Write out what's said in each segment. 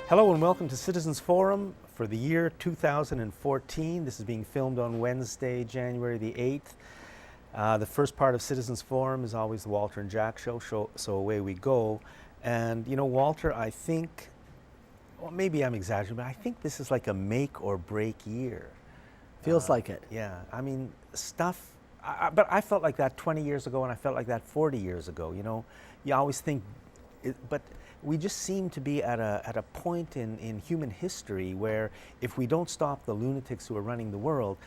Hello and welcome to Citizens Forum for the year 2014. This is being filmed on Wednesday, January the 8th. The first part of Citizens Forum is always the Walter and Jack show, so away we go. And you know, Walter, I think, well, maybe I'm exaggerating, but I think this is like a make or break year. Feels like it. Yeah, I mean, but I felt like that 20 years ago and I felt like that 40 years ago, you know. You always think, but we just seem to be at a point in human history where if we don't stop the lunatics who are running the world,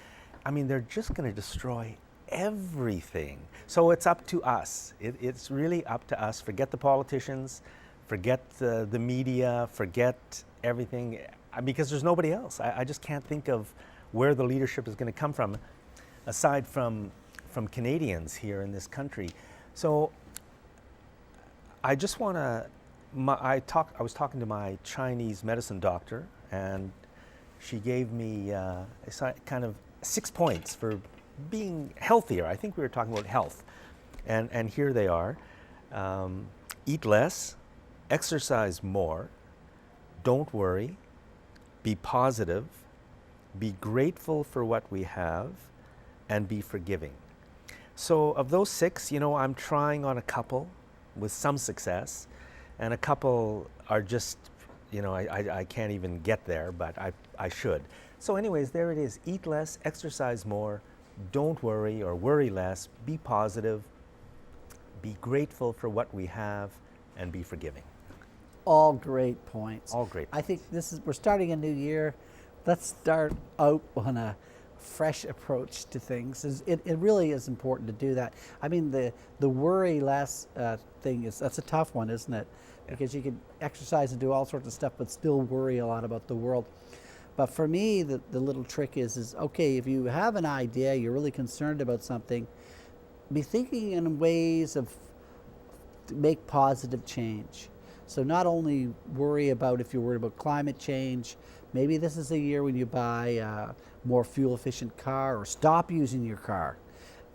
I mean, they're just going to destroy everything. So it's up to us. It's really up to us. Forget the politicians, forget the media, forget everything, because there's nobody else. I just can't think of where the leadership is going to come from, aside from Canadians here in this country. So I just want to, I was talking to my Chinese medicine doctor, and she gave me kind of 6 points for being healthier. I think we were talking about health, and here they are. Eat less, exercise more, don't worry, be positive, be grateful for what we have, and be forgiving. So of those 6, you know, I'm trying on a couple with some success, and a couple are just, you know, I can't even get there, but I should. So anyways, there it is. Eat less, exercise more, don't worry or worry less, be positive, be grateful for what we have, and be forgiving. All great points. All great I think we're starting a new year. Let's start out on a fresh approach to things. It really is important to do that. I mean, the worry less thing that's a tough one, isn't it? Because you can exercise and do all sorts of stuff, but still worry a lot about the world. But for me, the little trick is okay, if you have an idea, you're really concerned about something, be thinking in ways to make positive change. So not only worry about if you're worried about climate change, maybe this is a year when you buy a more fuel efficient car or stop using your car.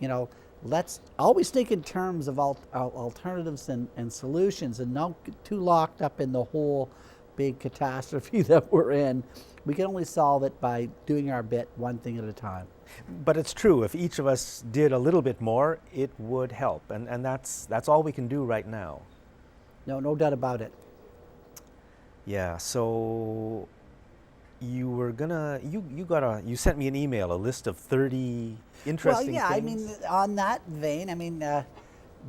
You know, let's always think in terms of alternatives and solutions, and not get too locked up in the whole big catastrophe that we're in. We can only solve it by doing our bit one thing at a time. But it's true, if each of us did a little bit more, it would help, and that's all we can do right now. No doubt about it. Yeah, so you were gonna, you sent me an email, a list of 30 interesting Well, yeah, things. I mean, on that vein, I mean,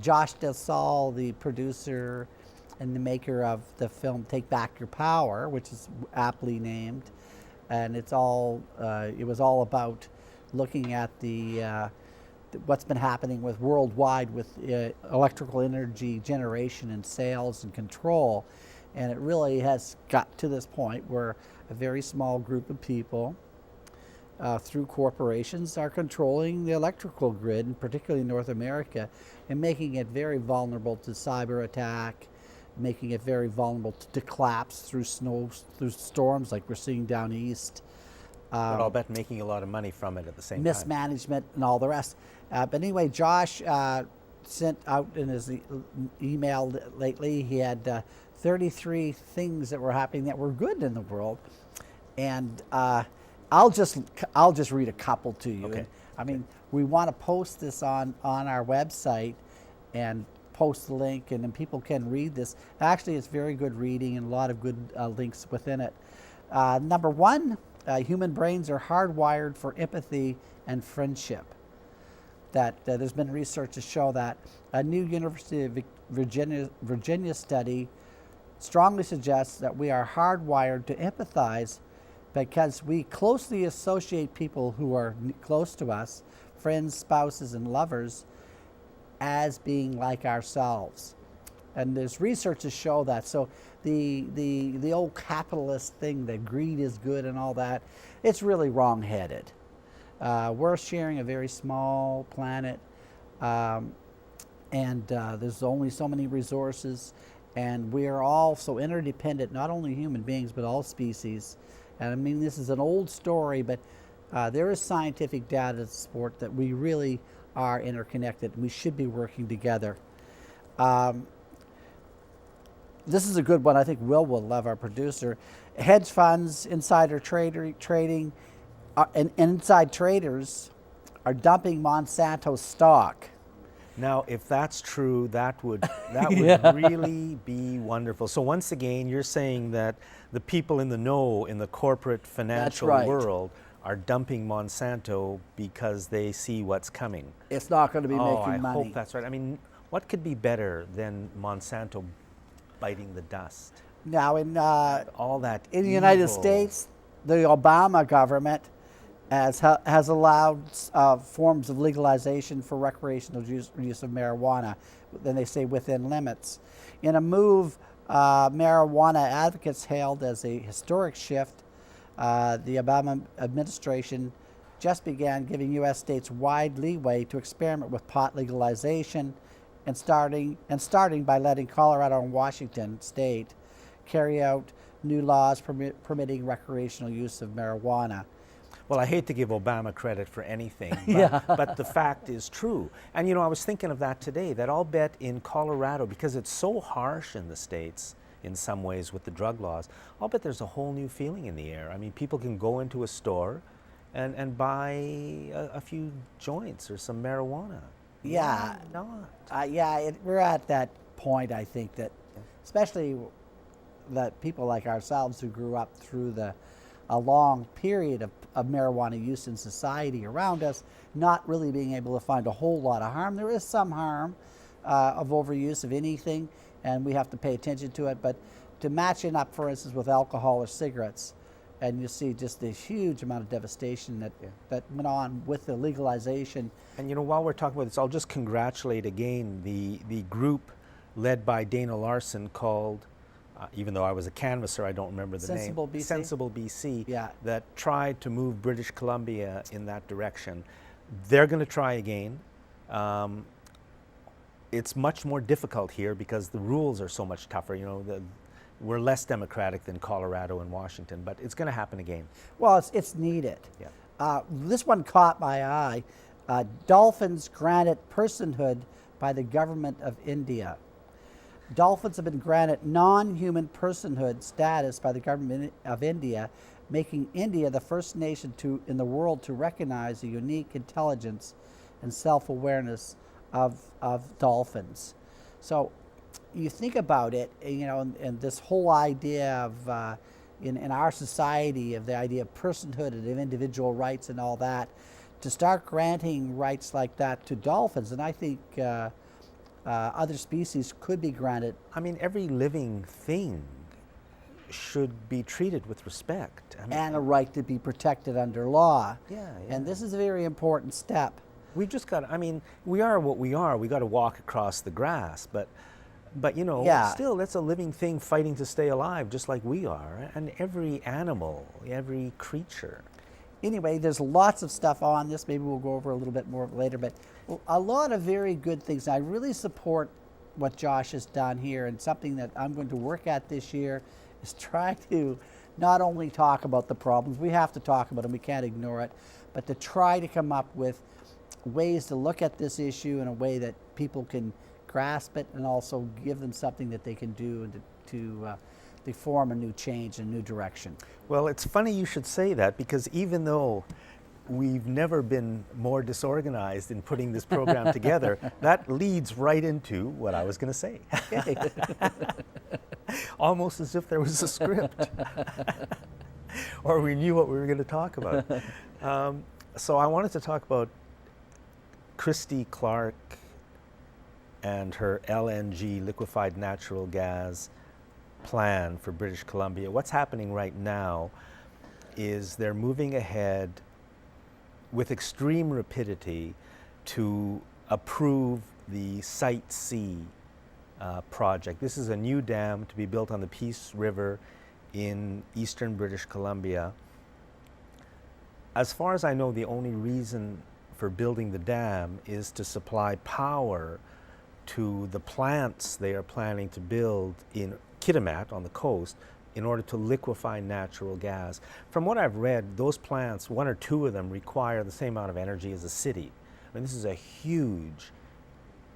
Josh DeSalle, the producer and the maker of the film Take Back Your Power, which is aptly named, and it was all about looking at what's been happening with worldwide with electrical energy generation and sales and control. And it really has got to this point where a very small group of people through corporations are controlling the electrical grid, and particularly in North America, and making it very vulnerable to cyber attack, making it very vulnerable to collapse through storms like we're seeing down east. But I'll bet making a lot of money from it at the same time. Mismanagement and all the rest. But anyway, Josh sent out in his email lately, he had 33 things that were happening that were good in the world. And I'll just read a couple to you. Okay. I mean, we want to post this on our website and post the link, and then people can read this. Actually, it's very good reading and a lot of good links within it. Number 1, human brains are hardwired for empathy and friendship. That there's been research to show that. A new University of Virginia study strongly suggests that we are hardwired to empathize because we closely associate people who are close to us, friends, spouses, and lovers, as being like ourselves. And there's research to show that. So the old capitalist thing that greed is good and all that, it's really wrong-headed. We're sharing a very small planet, and there's only so many resources, and we are all so interdependent, not only human beings, but all species. And I mean, this is an old story, but there is scientific data to support that we really are interconnected, and we should be working together. this is a good one. I think Will love, our producer. Hedge funds, insider trading, and inside traders are dumping Monsanto stock. Now, if that's true, that would Yeah. really be wonderful. So once again, you're saying that the people in the know in the corporate financial right. world are dumping Monsanto because they see what's coming. It's not going to be Oh, making I money. hope that's right. I mean, what could be better than Monsanto biting the dust? Now, in All that the United evil. States, the Obama government has allowed forms of legalization for recreational use of marijuana. Then they say within limits. In a move marijuana advocates hailed as a historic shift, the Obama administration just began giving U.S. states wide leeway to experiment with pot legalization, and starting by letting Colorado and Washington State carry out new laws permitting recreational use of marijuana. Well, I hate to give Obama credit for anything, but, Yeah. but the fact is true. And you know, I was thinking of that today, that I'll bet in Colorado, because it's so harsh in the States in some ways with the drug laws, I'll bet there's a whole new feeling in the air. I mean, people can go into a store and buy a few joints or some marijuana. Yeah. Why not? We're at that point, I think, that especially that people like ourselves who grew up through a long period of marijuana use in society around us, not really being able to find a whole lot of harm. There is some harm of overuse of anything, and we have to pay attention to it. But to match it up, for instance, with alcohol or cigarettes, and you see just this huge amount of devastation that went on with the legalization. And you know, while we're talking about this, I'll just congratulate again the group led by Dana Larson called, even though I was a canvasser, I don't remember the Sensible name. BC? Sensible BC. Yeah. That tried to move British Columbia in that direction. They're going to try again. It's much more difficult here because the rules are so much tougher. You know, we're less democratic than Colorado and Washington, but it's going to happen again. Well, it's needed. Yeah. This one caught my eye. Dolphins granted personhood by the government of India. Dolphins have been granted non-human personhood status by the government of India, making India the first nation in the world to recognize the unique intelligence and self-awareness of dolphins. So you think about it, you know, and this whole idea of in our society of the idea of personhood and of individual rights and all that, to start granting rights like that to dolphins, and I think other species could be granted. I mean, every living thing should be treated with respect. I mean, And a right to be protected under law. Yeah. And this is a very important step. We've just got, I mean, we are what we are. We got to walk across the grass, but you know, Yeah. still, that's a living thing fighting to stay alive, just like we are. And every animal, every creature. Anyway, there's lots of stuff on this. Maybe we'll go over a little bit more later, but a lot of very good things. I really support what Josh has done here, and something that I'm going to work at this year is try to not only talk about the problems, we have to talk about them, we can't ignore it, but to try to come up with ways to look at this issue in a way that people can grasp it and also give them something that they can do and to form a new change, a new direction. Well, it's funny you should say that, because even though we've never been more disorganized in putting this program together, that leads right into what I was going to say. Almost as if there was a script or we knew what we were going to talk about. So I wanted to talk about Christy Clark and her LNG, liquefied natural gas, plan for British Columbia. What's happening right now is they're moving ahead with extreme rapidity to approve the Site C project. This is a new dam to be built on the Peace River in eastern British Columbia. As far as I know, the only reason for building the dam is to supply power to the plants they are planning to build in Kitimat on the coast in order to liquefy natural gas. From what I've read, those plants, one or two of them, require the same amount of energy as a city. I mean, this is a huge,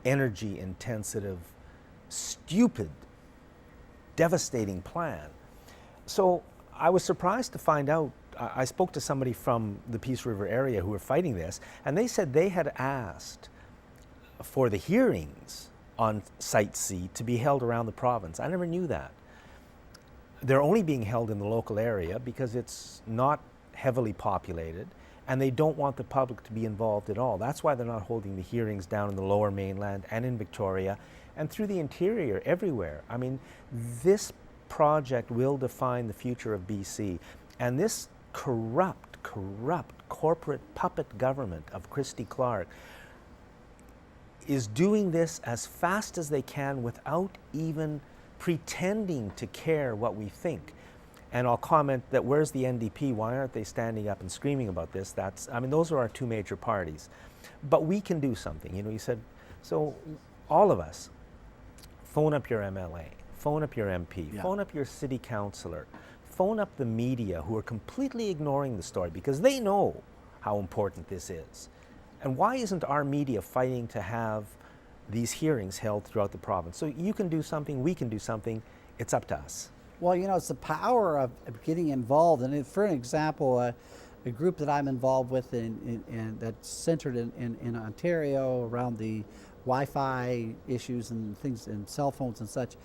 energy-intensive, stupid devastating plan. So I was surprised to find out. I spoke to somebody from the Peace River area who were fighting this, and they said they had asked for the hearings on Site C to be held around the province. I never knew that. They're only being held in the local area because it's not heavily populated, and they don't want the public to be involved at all. That's why they're not holding the hearings down in the Lower Mainland and in Victoria and through the interior, everywhere. I mean, this project will define the future of BC. And this corrupt corporate puppet government of Christy Clark is doing this as fast as they can without even pretending to care what we think. And I'll comment that where's the NDP? Why aren't they standing up and screaming about this? Those are our two major parties. But we can do something. You know, you said, so all of us, phone up your MLA, phone up your MP, phone up your city councillor, phone up the media who are completely ignoring the story because they know how important this is. And why isn't our media fighting to have these hearings held throughout the province? So you can do something, we can do something, it's up to us. Well, you know, it's the power of getting involved. And for an example, a group that I'm involved with that's centered in Ontario around the Wi-Fi issues and things and cell phones and such,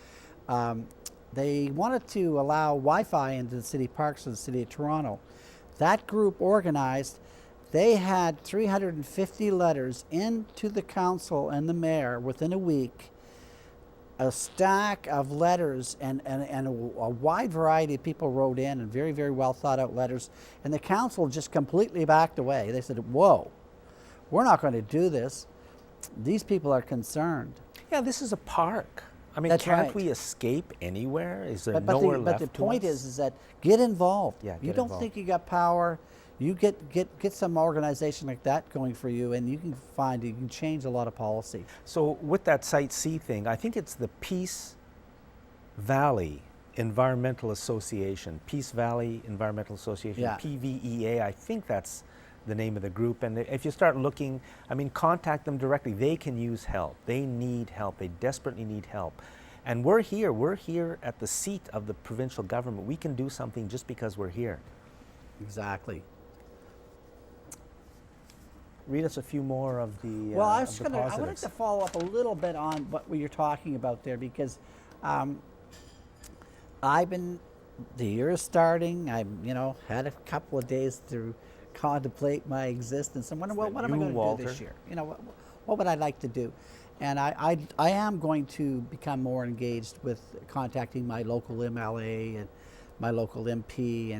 they wanted to allow Wi-Fi into the city parks of the city of Toronto. That group organized. They had 350 letters into the council and the mayor within a week, a stack of letters, and a wide variety of people wrote in, and very, very well thought out letters. And the council just completely backed away. They said, whoa, we're not going to do this. These people are concerned. Yeah, this is a park. I mean, That's can't right. we escape anywhere? Is there But nowhere the left the to point us? is that get involved. Yeah, you get don't involved. think you got power. You get some organization like that going for you, and you can change a lot of policy. So with that Site C thing, I think it's the Peace Valley Environmental Association, Peace Valley Environmental Association, Yeah. PVEA. I think that's the name of the group. And if you start looking, I mean, contact them directly. They can use help. They need help. They desperately need help. And we're here. We're here at the seat of the provincial government. We can do something just because we're here. Exactly. Read us a few more of the Well, I of was the I wanted positives. to follow up a little bit on what you're talking about there because the year is starting. Had a couple of days to contemplate my existence and wonder, well, what am I going to do this year? You know, what would I like to do? And I am going to become more engaged with contacting my local MLA and my local MP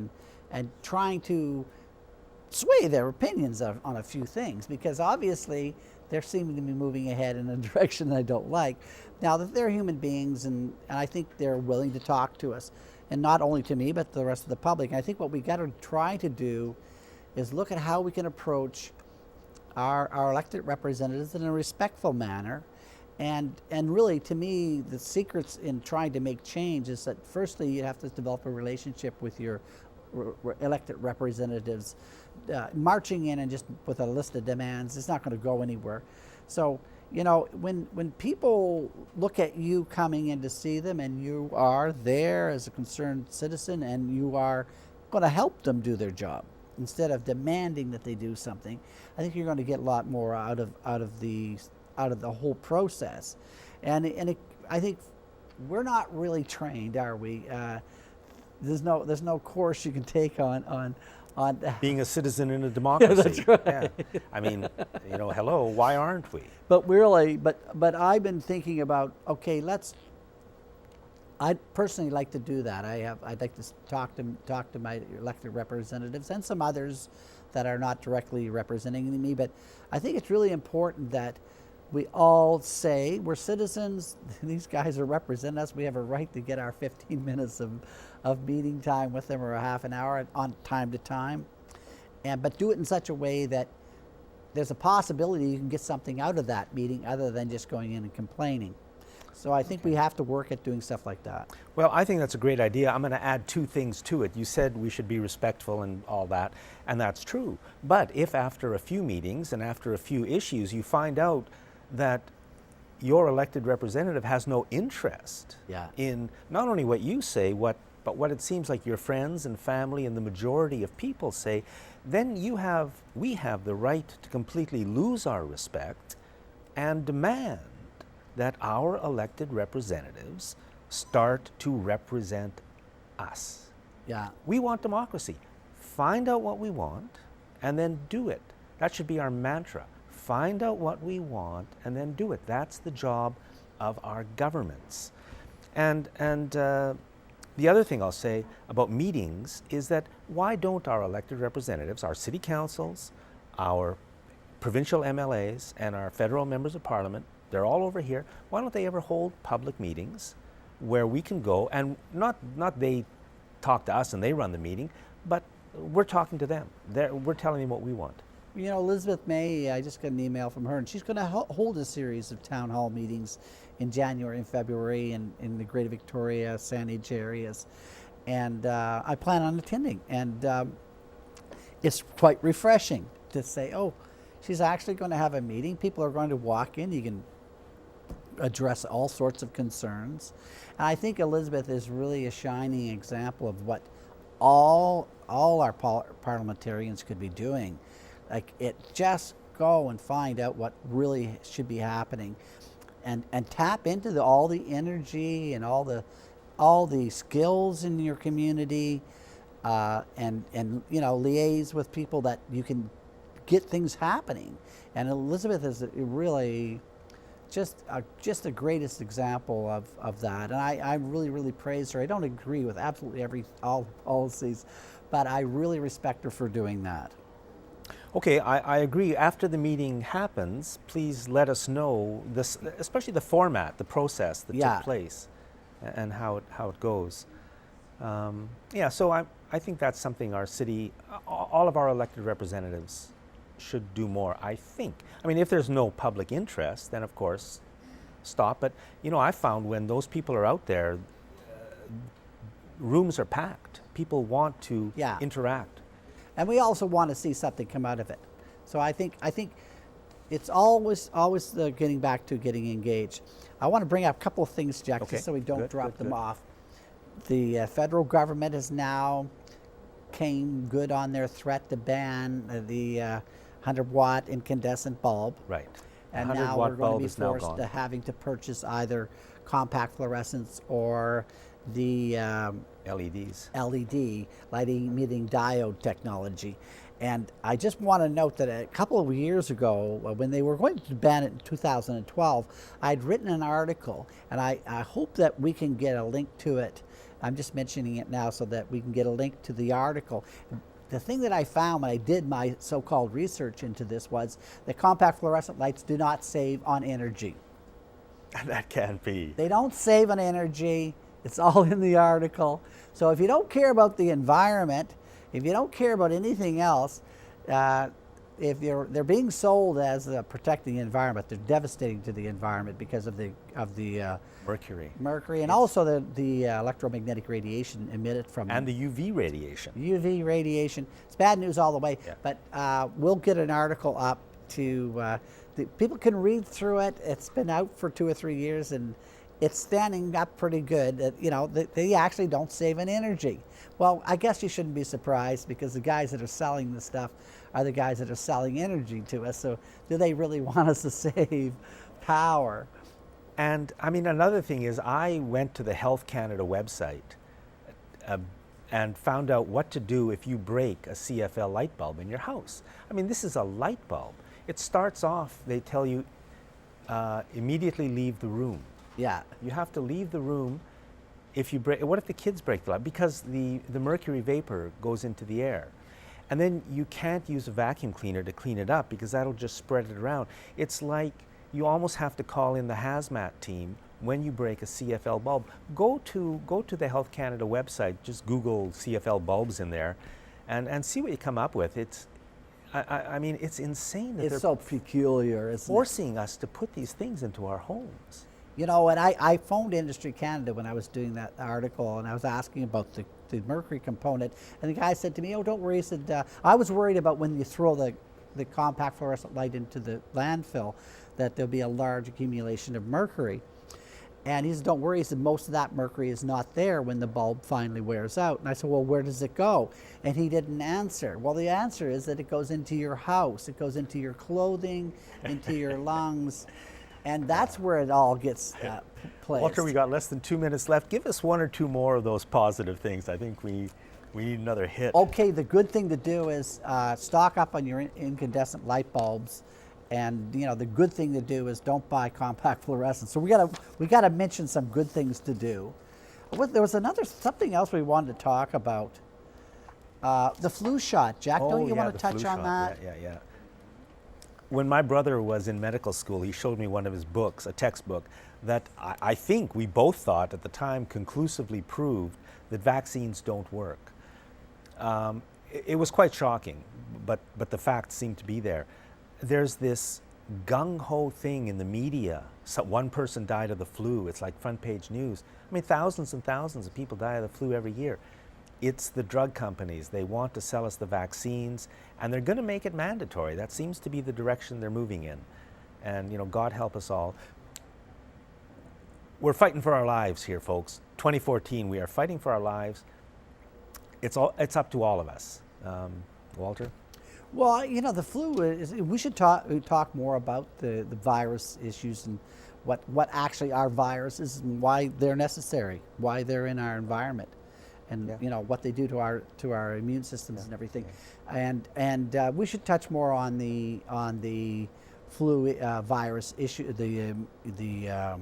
and trying to sway their opinions on a few things, because obviously they're seeming to be moving ahead in a direction I don't like. Now, that they're human beings, and I think they're willing to talk to us, and not only to me, but the rest of the public. And I think what we got to try to do is look at how we can approach our elected representatives in a respectful manner. And really, to me, the secrets in trying to make change is that firstly, you have to develop a relationship with your elected representatives. Marching in and just with a list of demands is not going to go anywhere. So, you know, when people look at you coming in to see them and you are there as a concerned citizen and you are going to help them do their job instead of demanding that they do something, I think you're going to get a lot more out of the whole process. And I think we're not really trained, are we? There's no course you can take on being a citizen in a democracy. Yeah, that's right. Yeah. I mean, you know, hello, why aren't we? But really, but I've been thinking about, okay, I'd personally like to do that. I'd like to talk to my elected representatives and some others that are not directly representing me. But I think it's really important that we all say we're citizens. These guys are representing us. We have a right to get our 15 minutes of meeting time with them, or a half an hour on time to time, but do it in such a way that there's a possibility you can get something out of that meeting other than just going in and complaining. So I think we have to work at doing stuff like that. Well, I think that's a great idea. I'm going to add two things to it. You said we should be respectful and all that, and that's true. But if after a few meetings and after a few issues you find out that your elected representative has no interest Yeah. in not only what you say, but what it seems like your friends and family and the majority of people say, then we have the right to completely lose our respect and demand that our elected representatives start to represent us. Yeah. We want democracy. Find out what we want and then do it. That should be our mantra. Find out what we want and then do it. That's the job of our governments. And the other thing I'll say about meetings is that why don't our elected representatives, our city councils, our provincial MLAs, and our federal members of parliament, they're all over here, why don't they ever hold public meetings where we can go and not they talk to us and they run the meeting, but we're talking to them. We're telling them what we want. You know, Elizabeth May, I just got an email from her, and she's going to hold a series of town hall meetings in January and February in the Greater Victoria, Sandage areas. And I plan on attending. And it's quite refreshing to say, oh, she's actually going to have a meeting. People are going to walk in. You can address all sorts of concerns. And I think Elizabeth is really a shining example of what all our parliamentarians could be doing. Like, just go and find out what really should be happening, and tap into all the energy and all the skills in your community, and you know, liaise with people that you can get things happening. And Elizabeth is really just the greatest example of that. And I really praise her. I don't agree with absolutely all policies, but I really respect her for doing that. Okay, I agree. After the meeting happens, please let us know this, especially the format, the process that took place, and how it goes. Yeah, so I think that's something our city, all of our elected representatives should do more, I think. I mean, if there's no public interest, then of course stop. But you know, I found when those people are out there, rooms are packed. People want to interact. And we also want to see something come out of it. So I think it's always getting back to getting engaged. I want to bring up a couple of things, Jack, just so we don't drop them off. The federal government has now came good on their threat to ban the 100-watt incandescent bulb. Right. And now we're going to be forced to having to purchase either compact fluorescence or the LED lighting emitting diode technology. And I just want to note that a couple of years ago, when they were going to ban it in 2012, I'd written an article, and I hope that we can get a link to it. I'm just mentioning it now so that we can get a link to the article. The thing that I found when I did my so-called research into this was that compact fluorescent lights do not save on energy. That can't be. They don't save on energy. It's all in the article. So if you don't care about the environment, if you don't care about anything else, if they're being sold as protecting the environment, they're devastating to the environment because of the mercury, and also the electromagnetic radiation emitted from and the UV radiation. UV radiation. It's bad news all the way. Yeah. But we'll get an article up to people can read through it. It's been out for 2 or 3 years, and it's standing up pretty good. You know, they actually don't save on energy. Well, I guess you shouldn't be surprised, because the guys that are selling the stuff are the guys that are selling energy to us. So do they really want us to save power? And I mean, another thing is, I went to the Health Canada website and found out what to do if you break a CFL light bulb in your house. I mean, this is a light bulb. It starts off, they tell you, immediately leave the room. Yeah. You have to leave the room if you break. What if the kids break the light? Because the mercury vapor goes into the air. And then you can't use a vacuum cleaner to clean it up, because that'll just spread it around. It's like you almost have to call in the hazmat team when you break a CFL bulb. Go to the Health Canada website, just Google CFL bulbs in there, and see what you come up with. I mean, it's insane that it's so peculiar, isn't it? Forcing us to put these things into our homes. You know, and I phoned Industry Canada when I was doing that article, and I was asking about the mercury component, and the guy said to me, "Oh, don't worry." He said, "I was worried about when you throw the the compact fluorescent light into the landfill, that there'll be a large accumulation of mercury. And he said, don't worry, he said, most of that mercury is not there when the bulb finally wears out. And I said, well, where does it go? And he didn't answer. Well, the answer is that it goes into your house. It goes into your clothing, into your lungs. And that's where it all gets placed. Walter, we got less than 2 minutes left. Give us one or two more of those positive things. I think we need another hit. Okay, the good thing to do is stock up on your incandescent light bulbs. And the good thing to do is don't buy compact fluorescents. So we gotta mention some good things to do. There was something else we wanted to talk about. The flu shot, Jack. Don't you want to touch on that? Yeah. When my brother was in medical school, he showed me one of his books, a textbook, that I think we both thought at the time conclusively proved that vaccines don't work. It was quite shocking, but the facts seem to be there. There's this gung-ho thing in the media. One person died of the flu. It's like front page news. I mean, thousands and thousands of people die of the flu every year. It's the drug companies. They want to sell us the vaccines, and they're going to make it mandatory. That seems to be the direction they're moving in. And, God help us all. We're fighting for our lives here, folks. 2014, we are fighting for our lives. It's up to all of us. Walter? Well, the flu is. We should talk more about the virus issues and what actually are viruses and why they're necessary, why they're in our environment, and what they do to our immune systems and everything. And we should touch more on the flu virus issue, the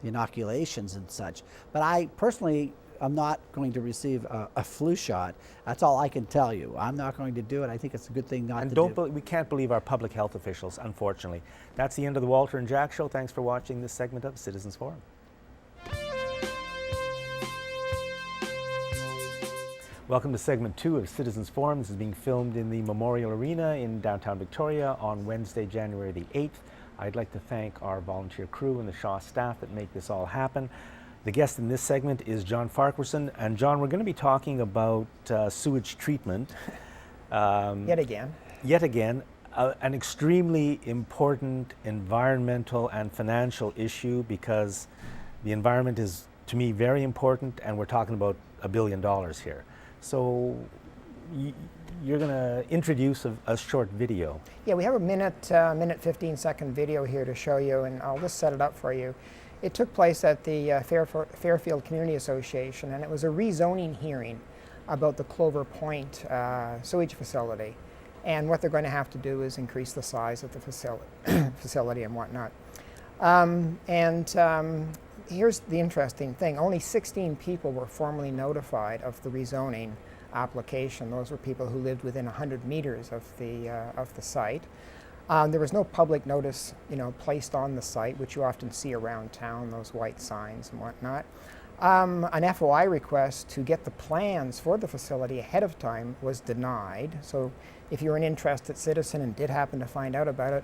inoculations and such. But I personally, I'm not going to receive a flu shot. That's all I can tell you. I'm not going to do it. I think it's a good thing not to do. We can't believe our public health officials, unfortunately. That's the end of the Walter and Jack Show. Thanks for watching this segment of Citizens Forum. Welcome to segment 2 of Citizens Forum. This is being filmed in the Memorial Arena in downtown Victoria on Wednesday, January the 8th. I'd like to thank our volunteer crew and the Shaw staff that make this all happen. The guest in this segment is John Farquharson. And John, we're going to be talking about sewage treatment. Yet again. Yet again, an extremely important environmental and financial issue, because the environment is, to me, very important, and we're talking about $1 billion here. So you're going to introduce a short video. Yeah, we have a minute 15-second video here to show you, and I'll just set it up for you. It took place at the Fairfield Community Association, and it was a rezoning hearing about the Clover Point sewage facility. And what they're going to have to do is increase the size of the facility and whatnot. Here's the interesting thing. Only 16 people were formally notified of the rezoning application. Those were people who lived within 100 meters of the site. There was no public notice, placed on the site, which you often see around town, those white signs and whatnot. An FOI request to get the plans for the facility ahead of time was denied. So if you're an interested citizen and did happen to find out about it,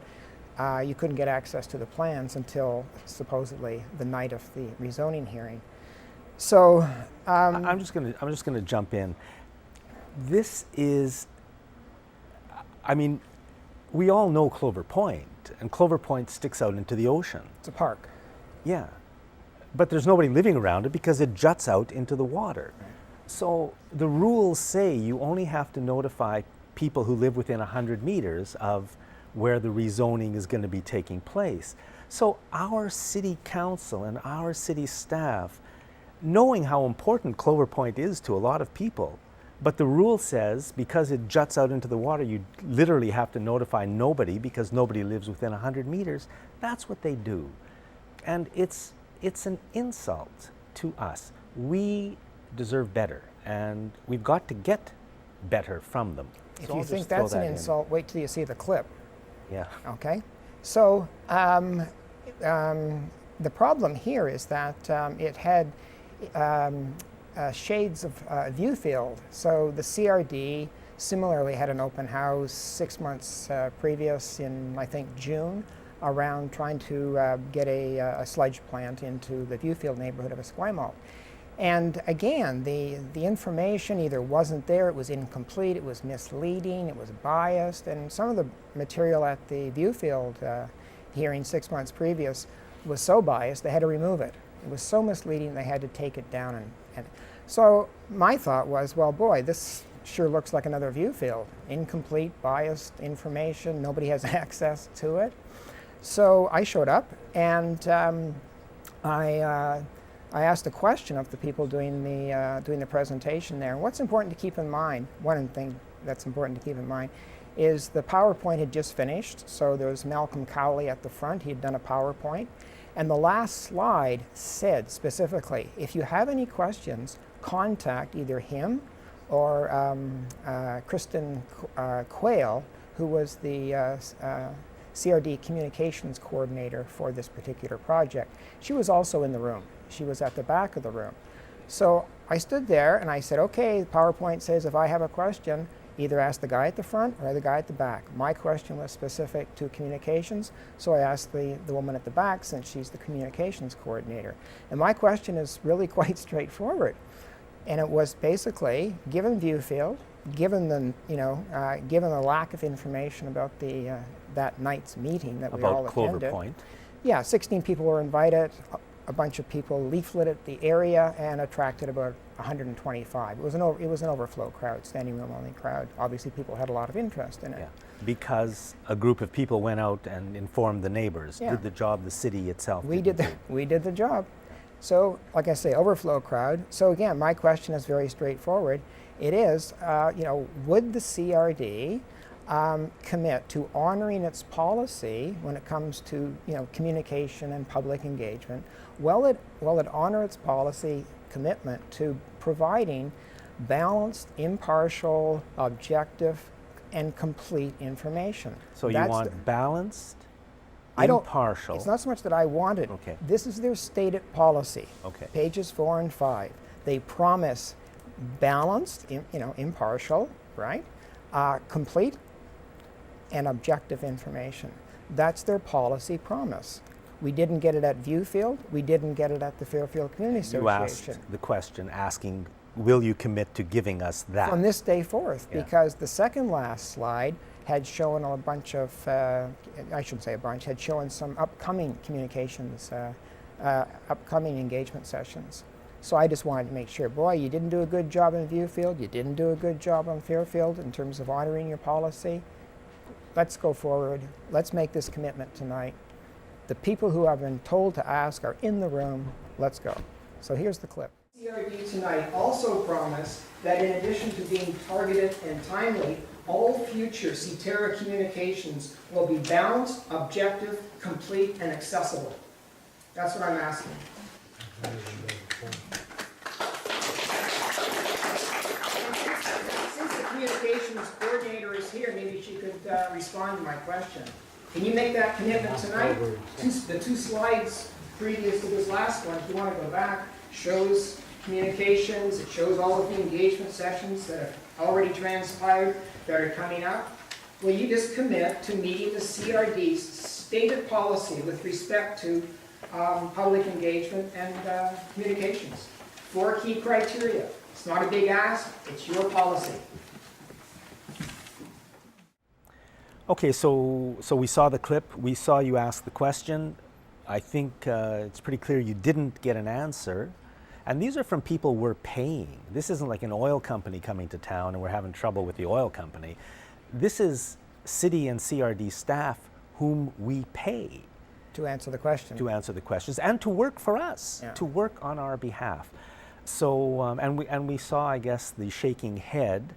you couldn't get access to the plans until supposedly the night of the rezoning hearing. So I'm just going to jump in. This is, we all know Clover Point, and Clover Point sticks out into the ocean. It's a park. Yeah, but there's nobody living around it because it juts out into the water. Right. So the rules say you only have to notify people who live within 100 meters of where the rezoning is going to be taking place. So our city council and our city staff, knowing how important Clover Point is to a lot of people, but the rule says because it juts out into the water, you literally have to notify nobody because nobody lives within 100 meters. That's what they do. And it's an insult to us. We deserve better, and we've got to get better from them. If you think that's an insult, wait till you see the clip. Yeah. Okay. So the problem here is that it had shades of Viewfield. So the CRD similarly had an open house 6 months previous in, I think, June, around trying to get a sludge plant into the Viewfield neighborhood of Esquimalt. And again, the information either wasn't there, it was incomplete, it was misleading, it was biased, and some of the material at the Viewfield hearing 6 months previous was so biased they had to remove it. It was so misleading they had to take it down. And so my thought was, well, boy, this sure looks like another Viewfield. Incomplete, biased information, nobody has access to it. So I showed up and I asked a question of the people doing the presentation there. What's important to keep in mind? One thing that's important to keep in mind is the PowerPoint had just finished. So there was Malcolm Cowley at the front. He had done a PowerPoint. And the last slide said specifically, if you have any questions, contact either him or Kristen Quayle, who was the CRD communications coordinator for this particular project. She was also in the room. She was at the back of the room. So I stood there and I said, okay, the PowerPoint says if I have a question, either ask the guy at the front or the guy at the back. My question was specific to communications, so I asked the woman at the back since she's the communications coordinator. And my question is really quite straightforward. And it was basically, given Viewfield, given the, given the lack of information about that night's meeting that we all About Clover attended. Point. Yeah, 16 people were invited. A bunch of people leafleted the area and attracted about 125. It was an overflow crowd, standing room only crowd. Obviously, people had a lot of interest in it. Yeah. Because a group of people went out and informed the neighbors, Yeah. did the job the city itself We didn't did do. we did the job. So, like I say, overflow crowd. So again, my question is very straightforward. It is, would the CRD commit to honoring its policy when it comes to communication and public engagement? Will it honor its policy commitment to providing balanced, impartial, objective, and complete information? So you That's want balanced, I don't- impartial. It's not so much that I want it. Okay. This is their stated policy. Okay. Pages 4 and 5. They promise balanced, impartial, right? Complete and objective information. That's their policy promise. We didn't get it at Viewfield. We didn't get it at the Fairfield Community You asked Association. the question asking, will you commit to giving us that? From this day forth, Yeah. because the second last slide had shown a bunch of, I shouldn't say a bunch, had shown some upcoming communications, upcoming engagement sessions. So I just wanted to make sure, boy, you didn't do a good job in Viewfield, you didn't do a good job on Fairfield in terms of honoring your policy. Let's go forward. Let's make this commitment tonight. The people who have been told to ask are in the room. Let's go. So here's the clip. CRD tonight also promised that in addition to being targeted and timely, all future CTERA communications will be balanced, objective, complete, and accessible. That's what I'm asking. Since the communications coordinator is here, maybe she could respond to my question. Can you make that commitment tonight? The two slides previous to this last one, if you want to go back, shows communications, it shows all of the engagement sessions that have already transpired, that are coming up. Will you just commit to meeting the CRD's stated policy with respect to public engagement and communications? 4 key criteria. It's not a big ask, it's your policy. Okay, so we saw the clip. We saw you ask the question. I think it's pretty clear you didn't get an answer. And these are from people we're paying. This isn't like an oil company coming to town and we're having trouble with the oil company. This is city and CRD staff whom we pay To answer the question. to answer the questions and to work for us, Yeah. to work on our behalf. So, and we saw, I guess, the shaking head.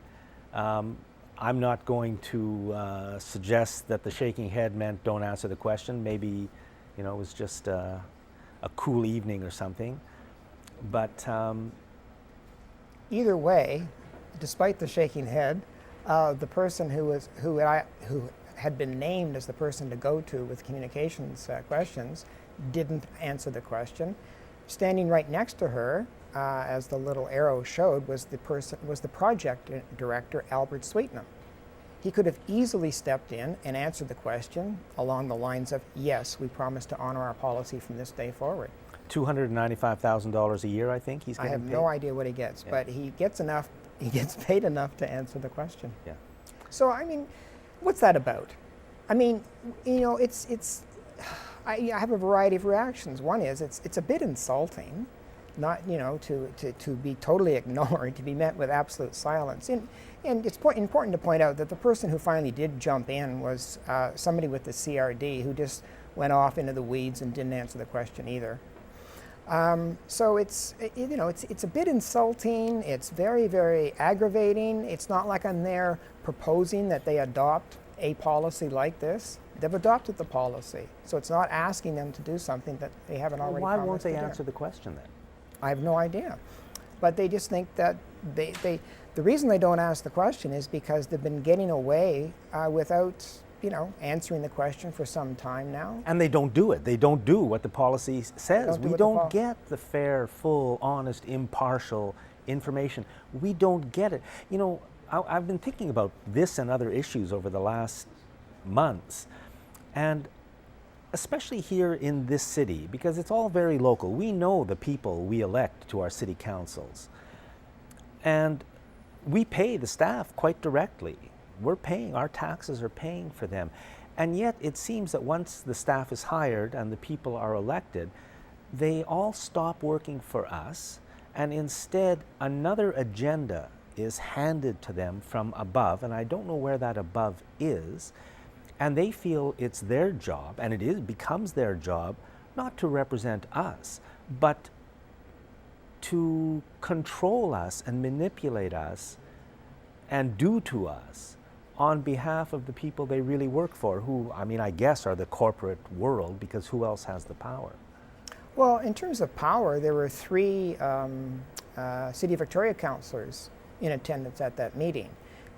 I'm not going to suggest that the shaking head meant don't answer the question. Maybe, it was just a cool evening or something. But Either way, despite the shaking head, the person who had been named as the person to go to with communications questions didn't answer the question. Standing right next to her, as the little arrow showed, was the project director, Albert Sweetnam. He could have easily stepped in and answered the question along the lines of, yes, we promise to honor our policy from this day forward. $295,000 a year, I think he's I getting have paid. no idea what he gets, Yeah. but he gets enough. He gets paid enough to answer the question. Yeah. So I mean, what's that about? I mean, you know, I have a variety of reactions. One is it's a bit insulting, not to be totally ignored, to be met with absolute silence. And it's important to point out that the person who finally did jump in was somebody with the CRD who just went off into the weeds and didn't answer the question either. So it's a bit insulting. It's very, very aggravating. It's not like I'm there proposing that they adopt a policy like this. They've adopted the policy, so it's not asking them to do something that they haven't Well, already. why won't promised they to do. answer the question then? I have no idea, but they just think that the reason they don't ask the question is because they've been getting away without answering the question for some time now. And they don't do it. They don't do what the policy says. don't do We what the don't get the fair, full, honest, impartial information. We don't get it. You know, I've been thinking about this and other issues over the last months, and especially here in this city, because it's all very local. We know the people we elect to our city councils, and we pay the staff quite directly. We're paying, our taxes are paying for them. And yet it seems that once the staff is hired and the people are elected, they all stop working for us, and instead another agenda is handed to them from above, and I don't know where that above is, and they feel it's their job, and becomes their job, not to represent us, but to control us and manipulate us and do to us on behalf of the people they really work for, who, I mean, I guess are the corporate world, because who else has the power? Well, in terms of power, there were 3 City of Victoria councillors in attendance at that meeting.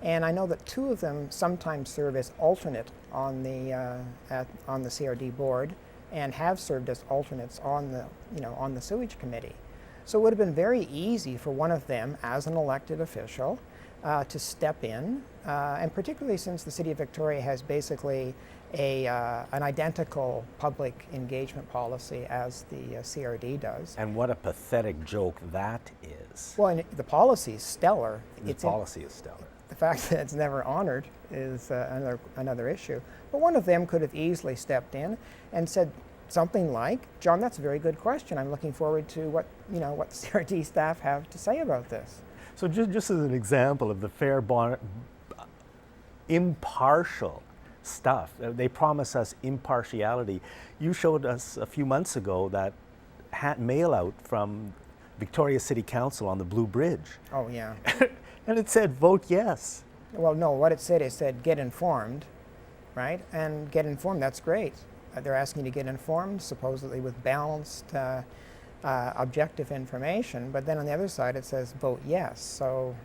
And I know that 2 of them sometimes serve as alternate on the CRD board, and have served as alternates on the sewage committee. So it would have been very easy for one of them, as an elected official, to step in, and particularly since the City of Victoria has basically an identical public engagement policy as the CRD does. And what a pathetic joke that is. Well, and the policy is stellar. The policy is stellar. The fact that it's never honored is another issue. But one of them could have easily stepped in and said something like, "John, that's a very good question. I'm looking forward to what CRD staff have to say about this." So just as an example of the fair, impartial stuff, they promise us impartiality. You showed us a few months ago that mail out from Victoria City Council on the Blue Bridge. Oh, yeah. And it said, vote yes. Well, no, what it said, get informed, right? And get informed, that's great. They're asking you to get informed, supposedly with balanced, objective information, but then on the other side it says, vote yes. So,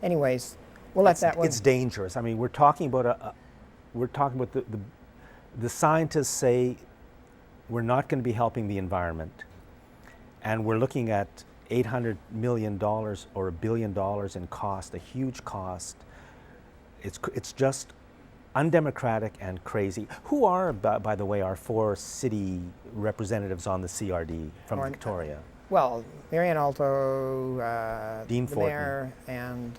anyways, we'll let that one. It's dangerous. I mean, we're talking about the scientists say we're not going to be helping the environment, and we're looking at $800 million or $1 billion in cost, a huge cost. It's just undemocratic and crazy. Who are, by the way, our 4 city representatives on the CRD from Victoria? Well, Marianne Alto, Dean the Fortin. mayor, and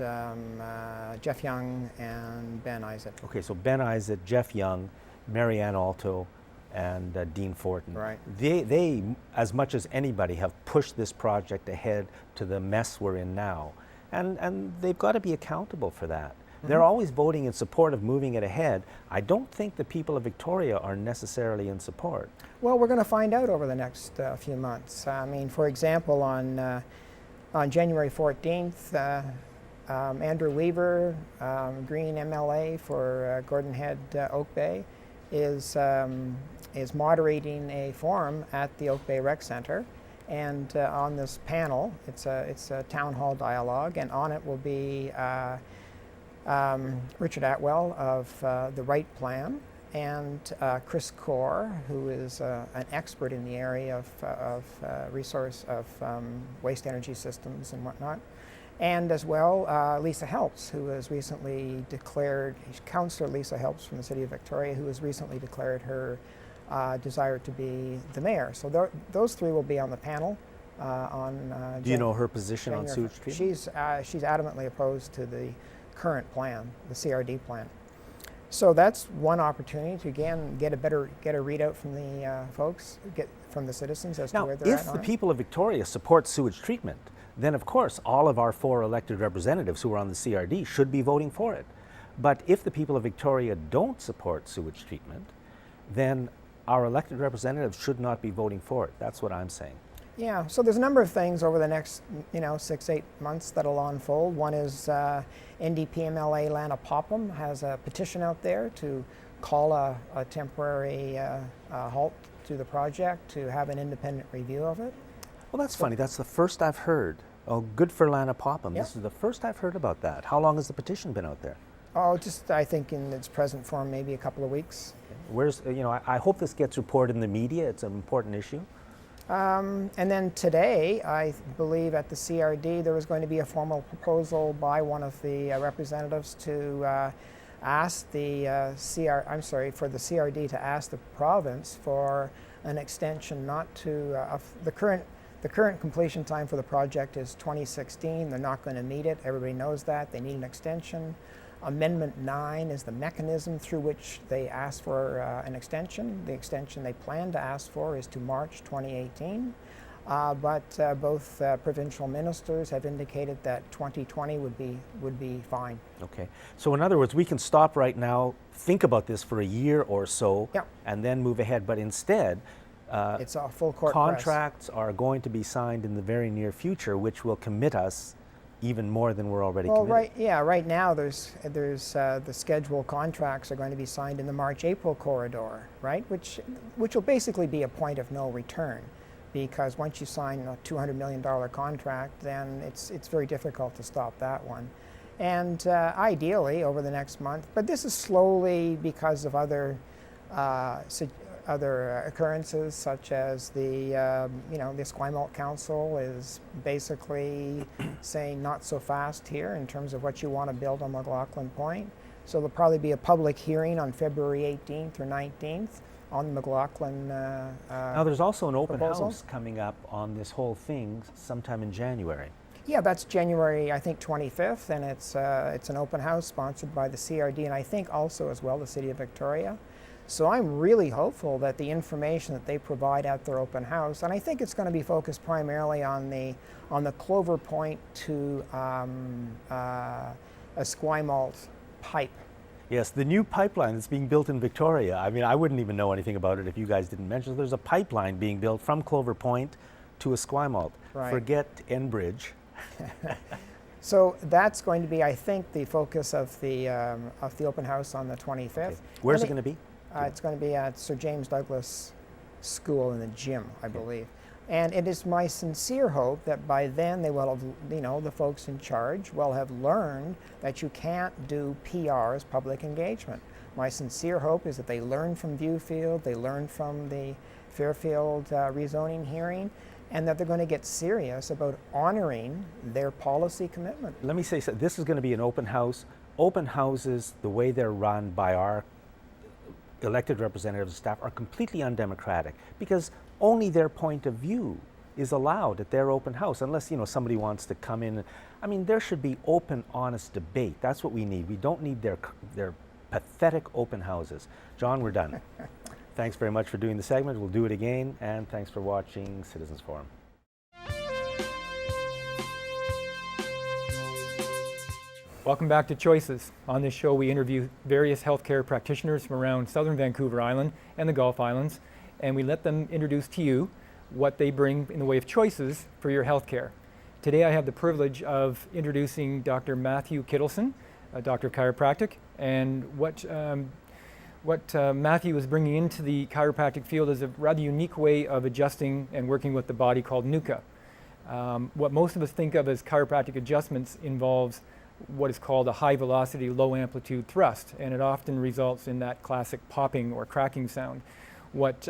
Jeff Young and Ben Isaac. Okay, so Ben Isaac, Jeff Young, Marianne Alto, and Dean Fortin. Right. They, as much as anybody, have pushed this project ahead to the mess we're in now. And they've got to be accountable for that. Mm-hmm. They're always voting in support of moving it ahead. I don't think the people of Victoria are necessarily in support. Well, we're going to find out over the next few months. I mean, for example, on January 14th, Andrew Weaver, Green MLA for Gordon Head, Oak Bay, is moderating a forum at the Oak Bay Rec Center, and on this panel, it's a town hall dialogue, and on it will be Richard Atwell of the Right Plan, and Chris Core, who is an expert in the area of waste energy systems and whatnot. And as well, Lisa Helps, who has recently declared, Councillor Lisa Helps from the City of Victoria, who has recently declared her desire to be the mayor. So those three will be on the panel on. Do you know her position on January. sewage treatment? She's adamantly opposed to the current plan, the CRD plan. So that's one opportunity to again get a readout from the folks, get from the citizens as to Now, where they're at. if on the it. people of Victoria support sewage treatment, then of course all of our 4 elected representatives who are on the CRD should be voting for it. But if the people of Victoria don't support sewage treatment, then our elected representatives should not be voting for it. That's what I'm saying. Yeah, so there's a number of things over the next 6-8 months that'll unfold. One is NDP-MLA Lana Popham has a petition out there to call a temporary halt to the project to have an independent review of it. Well, that's funny. That's the first I've heard. Oh, good for Lana Popham. Yeah. This is the first I've heard about that. How long has the petition been out there? Oh, just I think in its present form, maybe a couple of weeks. Where's, I hope this gets reported in the media. It's an important issue. And then today, I believe at the CRD, there was going to be a formal proposal by one of the representatives to ask the for the CRD to ask the province for an extension, not to the current completion time for the project is 2016. They're not going to meet it. Everybody knows that. They need an extension. Amendment 9 is the mechanism through which they ask for an extension. The extension they plan to ask for is to March 2018. But both provincial ministers have indicated that 2020 would be fine. Okay. So in other words, we can stop right now, think about this for a year or so, Yeah. and then move ahead. But instead, It's a full court press. contracts are going to be signed in the very near future, which will commit us even more than we're already Well, committed. right now there's the scheduled contracts are going to be signed in the March-April corridor, right? Which will basically be a point of no return, because once you sign a $200 million contract, then it's very difficult to stop that one. And ideally over the next month, but this is slowly because of other occurrences, such as the the Esquimalt Council is basically saying not so fast here in terms of what you want to build on McLaughlin Point. So there'll probably be a public hearing on February 18th or 19th on the McLaughlin Now, there's also an open proposal. house coming up on this whole thing sometime in January. Yeah, that's January, I think, 25th, and it's an open house sponsored by the CRD and I think also as well the City of Victoria. So I'm really hopeful that the information that they provide at their open house, and I think it's going to be focused primarily on the Clover Point to Esquimalt pipe. Yes, the new pipeline that's being built in Victoria. I mean, I wouldn't even know anything about it if you guys didn't mention it. There's a pipeline being built from Clover Point to Esquimalt. Right. Forget Enbridge. So that's going to be, I think, the focus of the open house on the 25th. Okay. Where's it And going to be? It's going to be at Sir James Douglas School in the gym, I believe. And it is my sincere hope that by then they will have, the folks in charge will have learned that you can't do PR as public engagement. My sincere hope is that they learn from Viewfield, they learn from the Fairfield rezoning hearing, and that they're going to get serious about honoring their policy commitment. Let me say so. This is going to be an open house. Open houses, the way they're run by our elected representatives and staff, are completely undemocratic because only their point of view is allowed at their open house, unless somebody wants to come in. I mean, there should be open, honest debate. That's what we need. We don't need their pathetic open houses. John, we're done. Thanks very much for doing the segment. We'll do it again, and thanks for watching Citizens Forum. Welcome back to Choices. On this show, we interview various healthcare practitioners from around southern Vancouver Island and the Gulf Islands, and we let them introduce to you what they bring in the way of choices for your healthcare. Today, I have the privilege of introducing Dr. Matthew Kittleson, a doctor of chiropractic, and what Matthew is bringing into the chiropractic field is a rather unique way of adjusting and working with the body called NUCCA. What most of us think of as chiropractic adjustments involves what is called a high velocity, low amplitude thrust, and it often results in that classic popping or cracking sound. What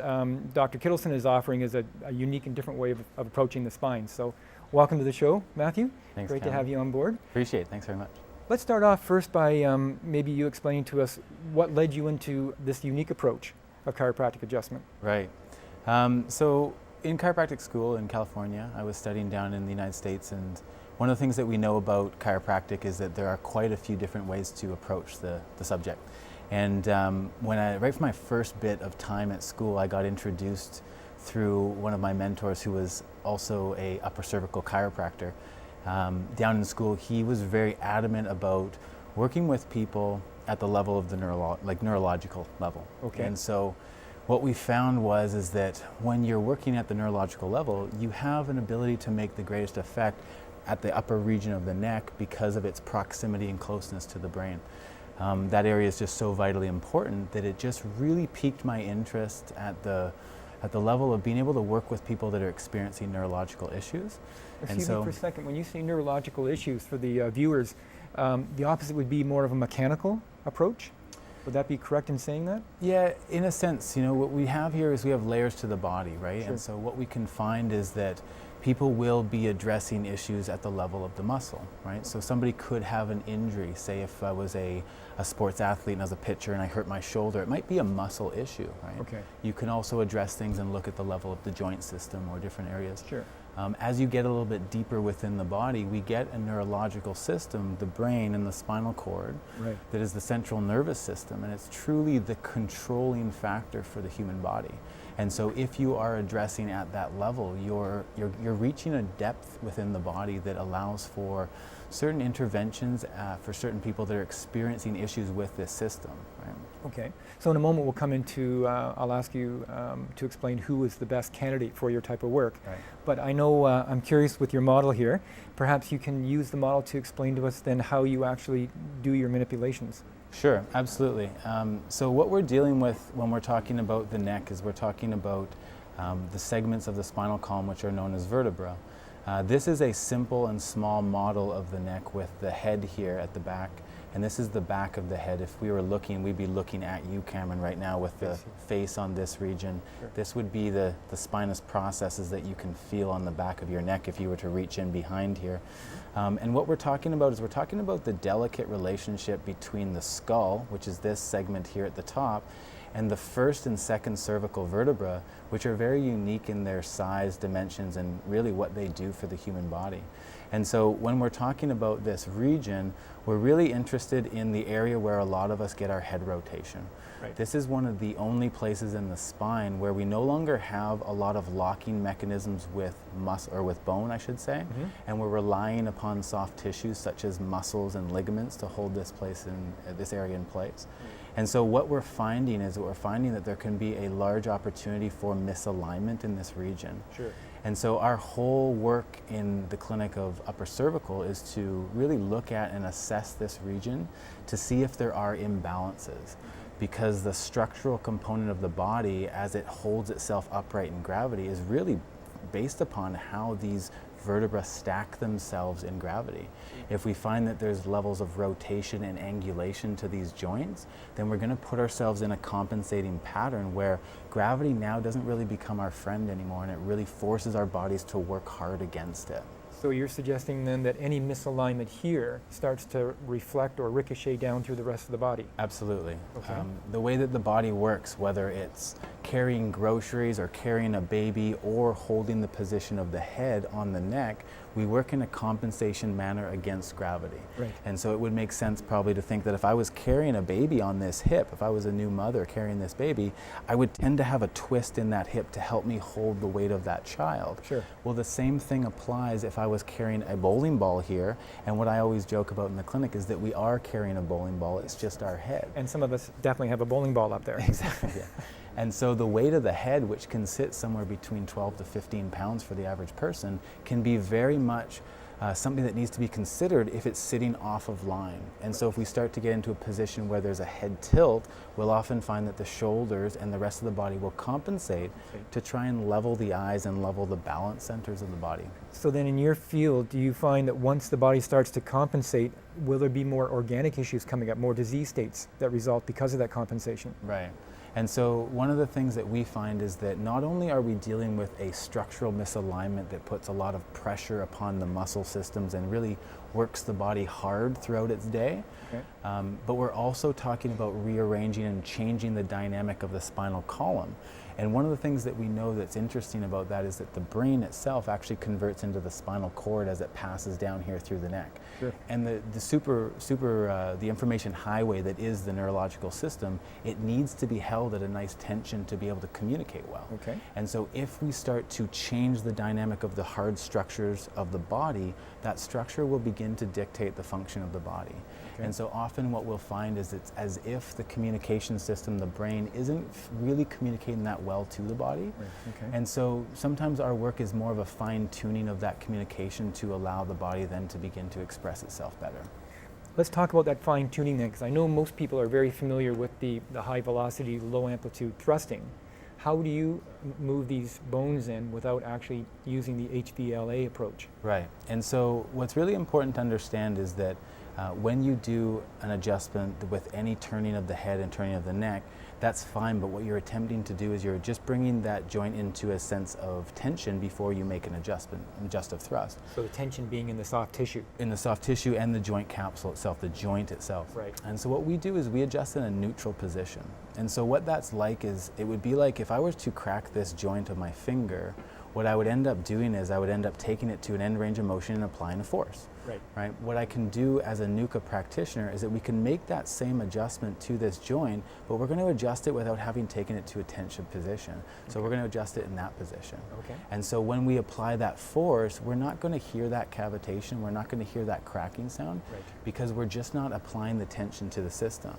Dr. Kittleson is offering is a unique and different way of approaching the spine. So welcome to the show, Matthew. Thanks, Great to Cameron. have you on board. Appreciate it. Thanks very much. Let's start off first by maybe you explaining to us what led you into this unique approach. of chiropractic adjustment? Right. So in chiropractic school in California, I was studying down in the United States, and one of the things that we know about chiropractic is that there are quite a few different ways to approach the subject. And right from my first bit of time at school, I got introduced through one of my mentors who was also a upper cervical chiropractor. Down in school, he was very adamant about working with people at the level of the neurological level. Okay. And so what we found is that when you're working at the neurological level, you have an ability to make the greatest effect at the upper region of the neck because of its proximity and closeness to the brain. That area is just so vitally important that it just really piqued my interest at the level of being able to work with people that are experiencing neurological issues. Excuse me for a second. When you say neurological issues for the viewers, the opposite would be more of a mechanical approach? Would that be correct in saying that? Yeah, in a sense, what we have here is we have layers to the body, right? Sure. And so what we can find is that people will be addressing issues at the level of the muscle, right? So somebody could have an injury, say if I was a sports athlete and I was a pitcher and I hurt my shoulder, it might be a muscle issue, right? Okay. You can also address things and look at the level of the joint system or different areas. Sure. As you get a little bit deeper within the body, we get a neurological system, the brain and the spinal cord, Right. that is the central nervous system, and it's truly the controlling factor for the human body. And so if you are addressing at that level, you're reaching a depth within the body that allows for certain interventions for certain people that are experiencing issues with this system, right? Okay. So in a moment we'll come into, I'll ask you to explain who is the best candidate for your type of work. Right. But I know I'm curious with your model here. Perhaps you can use the model to explain to us then how you actually do your manipulations. Sure, absolutely. So what we're dealing with when we're talking about the neck is we're talking about the segments of the spinal column which are known as vertebra. This is a simple and small model of the neck with the head here at the back, and this is the back of the head. If we were looking, we'd be looking at you, Cameron, right now with the face on this region. Sure. This would be the spinous processes that you can feel on the back of your neck if you were to reach in behind here. And what we're talking about is we're talking about the delicate relationship between the skull, which is this segment here at the top, and the first and second cervical vertebra, which are very unique in their size, dimensions, and really what they do for the human body. And so when we're talking about this region, we're really interested in the area where a lot of us get our head rotation. Right. This is one of the only places in the spine where we no longer have a lot of locking mechanisms with muscle, or with bone, I should say, and we're relying upon soft tissues such as muscles and ligaments to hold this this area in place. And so what we're finding is that there can be a large opportunity for misalignment in this region. Sure. And so our whole work in the clinic of upper cervical is to really look at and assess this region to see if there are imbalances, because the structural component of the body as it holds itself upright in gravity is really based upon how these vertebrae stack themselves in gravity. If we find that there's levels of rotation and angulation to these joints, then we're going to put ourselves in a compensating pattern where gravity now doesn't really become our friend anymore, and it really forces our bodies to work hard against it. So you're suggesting then that any misalignment here starts to reflect or ricochet down through the rest of the body? Absolutely. Okay. The way that the body works, whether it's carrying groceries or carrying a baby or holding the position of the head on the neck, we work in a compensation manner against gravity. Right. And so it would make sense probably to think that if I was carrying a baby on this hip, if I was a new mother carrying this baby, I would tend to have a twist in that hip to help me hold the weight of that child. Sure. Well, the same thing applies if I was carrying a bowling ball here, and what I always joke about in the clinic is that we are carrying a bowling ball, it's just our head. And some of us definitely have a bowling ball up there. Exactly, yeah. And so the weight of the head, which can sit somewhere between 12 to 15 pounds for the average person, can be very much something that needs to be considered if it's sitting off of line. And so if we start to get into a position where there's a head tilt, we'll often find that the shoulders and the rest of the body will compensate to try and level the eyes and level the balance centers of the body. So then in your field, do you find that once the body starts to compensate, will there be more organic issues coming up, more disease states that result because of that compensation? Right. And so one of the things that we find is that not only are we dealing with a structural misalignment that puts a lot of pressure upon the muscle systems and really works the body hard throughout its day. Okay. But we're also talking about rearranging and changing the dynamic of the spinal column. And one of the things that we know that's interesting about that is that the brain itself actually converts into the spinal cord as it passes down here through the neck. Sure. And the information highway that is the neurological system, it needs to be held at a nice tension to be able to communicate well. Okay. And so if we start to change the dynamic of the hard structures of the body, that structure will begin to dictate the function of the body. Okay. And so often what we'll find is it's as if the communication system, the brain, isn't really communicating that well to the body. Right. Okay. And so sometimes our work is more of a fine tuning of that communication to allow the body then to begin to express itself better. Let's talk about that fine tuning then, because I know most people are very familiar with the high velocity, low amplitude thrusting. How do you move these bones in without actually using the HVLA approach? Right. And so what's really important to understand is that when you do an adjustment with any turning of the head and turning of the neck, that's fine, but what you're attempting to do is you're just bringing that joint into a sense of tension before you make an adjustive thrust. So the tension being in the soft tissue. In the soft tissue and the joint capsule itself, the joint itself. Right. And so what we do is we adjust in a neutral position. And so what that's like is, it would be like if I was to crack this joint of my finger, what I would end up doing is I would end up taking it to an end range of motion and applying a force. Right. Right? What I can do as a NUCA practitioner is that we can make that same adjustment to this joint, but we're going to adjust it without having taken it to a tension position. So we're going to adjust it in that position. Okay. And so when we apply that force, we're not going to hear that cavitation, we're not going to hear that cracking sound, Right. because we're just not applying the tension to the system.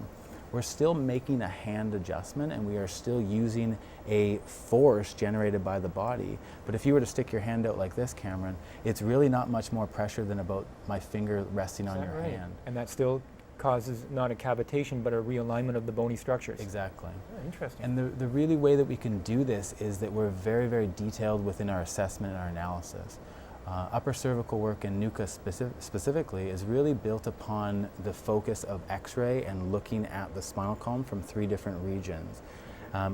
We're still making a hand adjustment and we are still using a force generated by the body. But if you were to stick your hand out like this, Cameron, it's really not much more pressure than about my finger resting on your hand. And that still causes not a cavitation, but a realignment of the bony structures. Exactly. Oh, interesting. And the really way that we can do this is that we're very, very detailed within our assessment and our analysis. Upper cervical work in NUCA specifically is really built upon the focus of X-ray and looking at the spinal column from 3 different regions.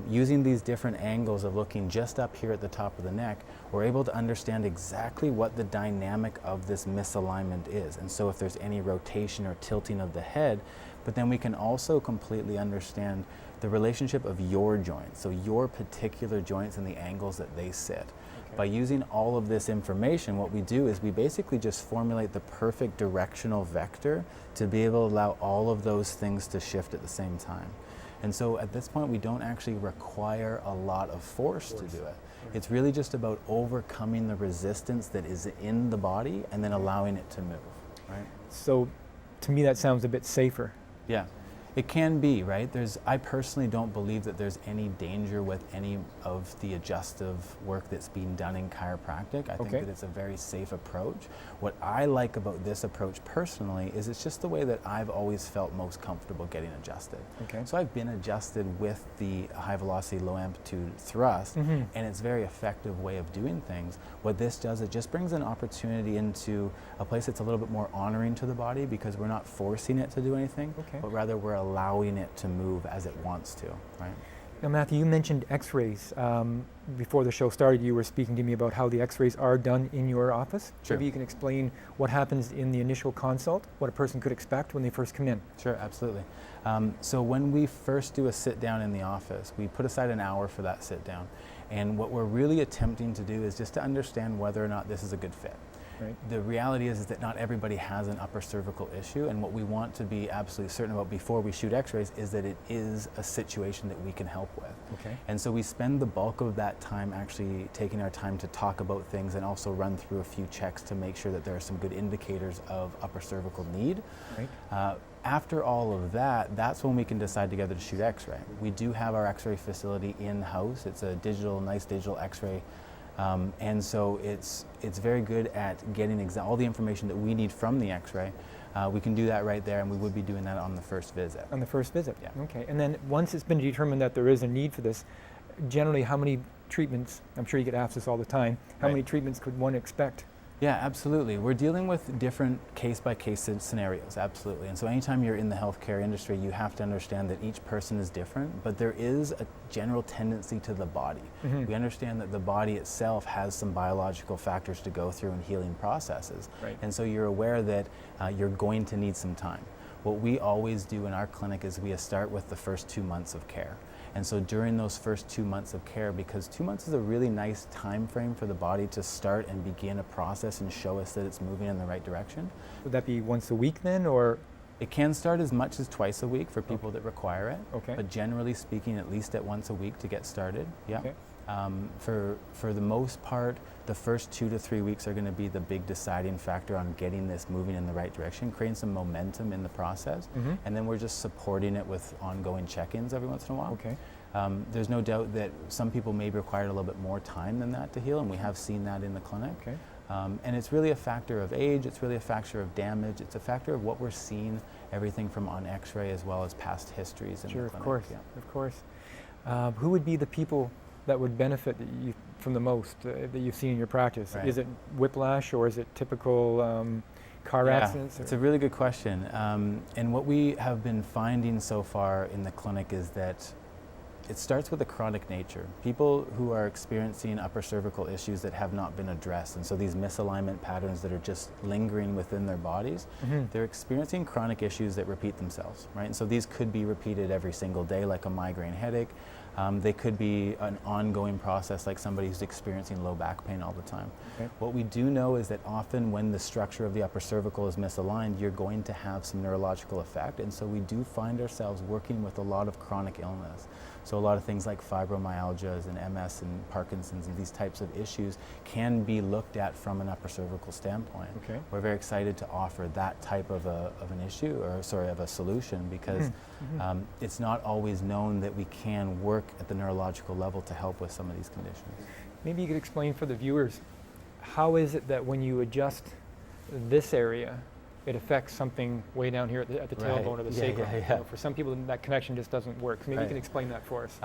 Using these different angles of looking just up here at the top of the neck, we're able to understand exactly what the dynamic of this misalignment is. And so if there's any rotation or tilting of the head, but then we can also completely understand the relationship of your joints, so your particular joints and the angles that they sit. By using all of this information, what we do is we basically just formulate the perfect directional vector to be able to allow all of those things to shift at the same time. And so at this point, we don't actually require a lot of force to do it. It's really just about overcoming the resistance that is in the body and then allowing it to move, right? So to me that sounds a bit safer. Yeah. It can be, right? I personally don't believe that there's any danger with any of the adjustive work that's being done in chiropractic. I think that it's a very safe approach. What I like about this approach personally is it's just the way that I've always felt most comfortable getting adjusted. Okay. So I've been adjusted with the high velocity, low amplitude thrust, and it's a very effective way of doing things. What this does, it just brings an opportunity into a place that's a little bit more honoring to the body because we're not forcing it to do anything, but rather we're allowing it to move as it wants to, right? Now, Matthew, you mentioned X-rays. Before the show started, you were speaking to me about how the X-rays are done in your office. Sure. Maybe you can explain what happens in the initial consult, what a person could expect when they first come in. Sure, absolutely. So when we first do a sit down in the office, we put aside an hour for that sit down. And what we're really attempting to do is just to understand whether or not this is a good fit. Right. The reality is that not everybody has an upper cervical issue, and what we want to be absolutely certain about before we shoot x-rays is that it is a situation that we can help with. Okay. And so we spend the bulk of that time actually taking our time to talk about things and also run through a few checks to make sure that there are some good indicators of upper cervical need. Right. After all of that, that's when we can decide together to shoot x-ray. We do have our x-ray facility in-house. It's a nice digital x-ray. And so it's very good at getting all the information that we need from the x-ray. We can do that right there, and we would be doing that on the first visit. On the first visit? Yeah. Okay. And then once it's been determined that there is a need for this, generally how many treatments, I'm sure you get asked this all the time, how Right. many treatments could one expect Yeah, absolutely. We're dealing with different case-by-case scenarios, absolutely. And so anytime you're in the healthcare industry, you have to understand that each person is different, but there is a general tendency to the body. We understand that the body itself has some biological factors to go through in healing processes. Right. And so you're aware that you're going to need some time. What we always do in our clinic is we start with the first 2 months of care. And so during those first 2 months of care, because 2 months is a really nice time frame for the body to start and begin a process and show us that it's moving in the right direction. Would that be once a week then, or? It can start as much as twice a week for people that require it. Okay. But generally speaking, at least at once a week to get started. Yeah. Okay. For the most part, the first 2 to 3 weeks are going to be the big deciding factor on getting this moving in the right direction, creating some momentum in the process, and then we're just supporting it with ongoing check-ins every once in a while. Okay. There's no doubt that some people may require a little bit more time than that to heal, and we have seen that in the clinic. Okay. And it's really a factor of age, it's really a factor of damage, it's a factor of what we're seeing, everything from on x-ray as well as past histories in Sure, the clinic. of course, Yeah. of course. Who would be the people that would benefit from the most that you've seen in your practice? Right. Is it whiplash, or is it typical car accidents? It's a really good question. And what we have been finding so far in the clinic is that it starts with a chronic nature. People who are experiencing upper cervical issues that have not been addressed, and so these misalignment patterns that are just lingering within their bodies, they're experiencing chronic issues that repeat themselves, right? And so these could be repeated every single day, like a migraine headache. They could be an ongoing process, like somebody who's experiencing low back pain all the time. Okay. What we do know is that often when the structure of the upper cervical is misaligned, you're going to have some neurological effect, and so we do find ourselves working with a lot of chronic illness. So a lot of things like fibromyalgias and MS and Parkinson's and these types of issues can be looked at from an upper cervical standpoint. Okay. We're very excited to offer that type of an issue, or sorry, of a solution, because it's not always known that we can work at the neurological level to help with some of these conditions. Maybe you could explain for the viewers, how is it that when you adjust this area, it affects something way down here at the Right. tailbone of the Yeah, sacrum? yeah, You yeah. know, for some people, that connection just doesn't work. So maybe you Right. can explain that for us.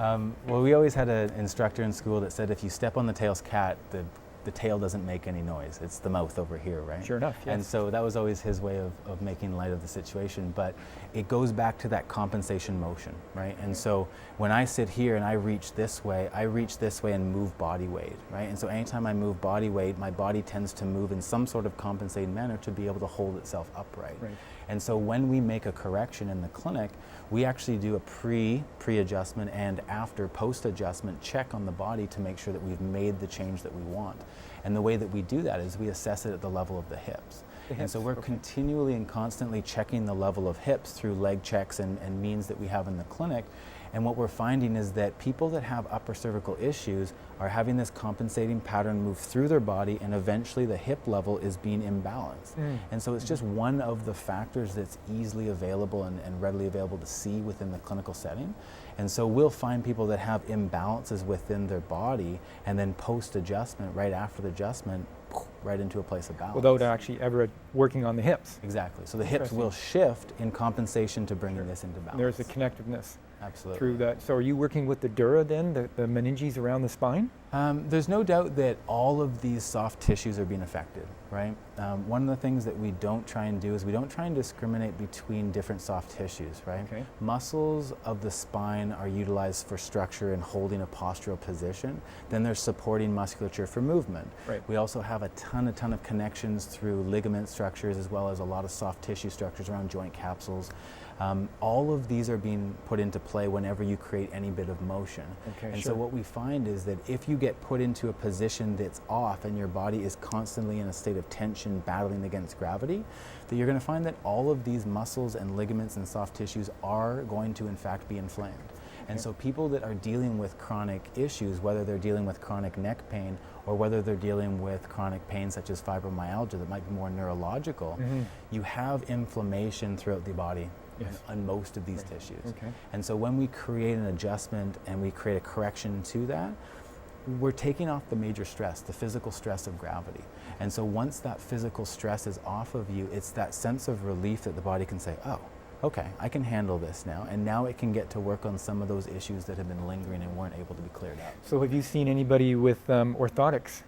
Well, we always had an instructor in school that said if you step on the tail's cat, the tail doesn't make any noise. It's the mouth over here, right? Sure enough, yes. And so that was always his way of making light of the situation. But it goes back to that compensation motion, right? And so when I sit here and I reach this way and move body weight, right? And so anytime I move body weight, my body tends to move in some sort of compensating manner to be able to hold itself upright. Right. And so when we make a correction in the clinic, we actually do a pre-adjustment and after post-adjustment check on the body to make sure that we've made the change that we want. And the way that we do that is we assess it at the level of the hips. And so we're continually and constantly checking the level of hips through leg checks and means that we have in the clinic. And what we're finding is that people that have upper cervical issues are having this compensating pattern move through their body, and eventually the hip level is being imbalanced. And so it's just one of the factors that's easily available and readily available to see within the clinical setting. And so we'll find people that have imbalances within their body, and then post-adjustment, right after the adjustment, right into a place of balance. Without actually ever working on the hips. Exactly. So the hips Interesting. will shift in compensation to bringing this into balance. There's a connectiveness Absolutely. through that. So are you working with the dura then, the meninges around the spine? There's no doubt that all of these soft tissues are being affected, right? One of the things that we don't try and do is we don't try and discriminate between different soft tissues, right? Okay. Muscles of the spine are utilized for structure and holding a postural position. Then there's supporting musculature for movement. Right. We also have a ton of connections through ligament structures, as well as a lot of soft tissue structures around joint capsules. All of these are being put into play whenever you create any bit of motion. Okay, And sure. so what we find is that if you get put into a position that's off and your body is constantly in a state of tension battling against gravity, that you're going to find that all of these muscles and ligaments and soft tissues are going to in fact be inflamed. And so people that are dealing with chronic issues, whether they're dealing with chronic neck pain or whether they're dealing with chronic pain such as fibromyalgia that might be more neurological, you have inflammation throughout the body. Yes. On most of these tissues. Okay. And so when we create an adjustment and we create a correction to that, we're taking off the major stress, the physical stress of gravity. And so once that physical stress is off of you, it's that sense of relief that the body can say, oh, okay, I can handle this now. And now it can get to work on some of those issues that have been lingering and weren't able to be cleared out. So have you seen anybody with orthotics